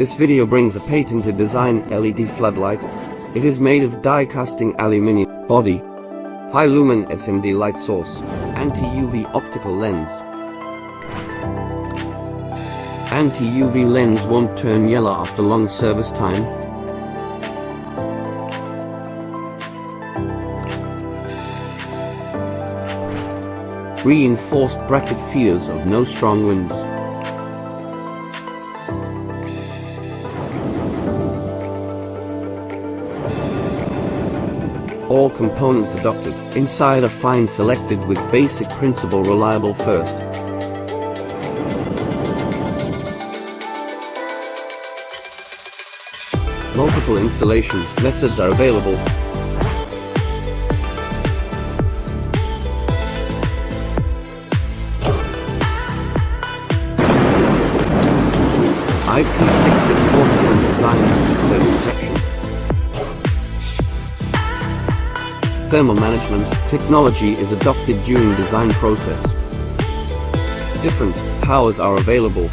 This video brings a patented design LED floodlight. It is made of die-casting aluminum body, high lumen SMD light source, anti-UV optical lens. Anti-UV lens won't turn yellow after long service time. Reinforced bracket fears of no strong winds. All components adopted. Inside are fine selected with basic principle reliable first. Multiple installation methods are available. IP6641 designed to conserve protection. Thermal management technology is adopted during design process. Different powers are available.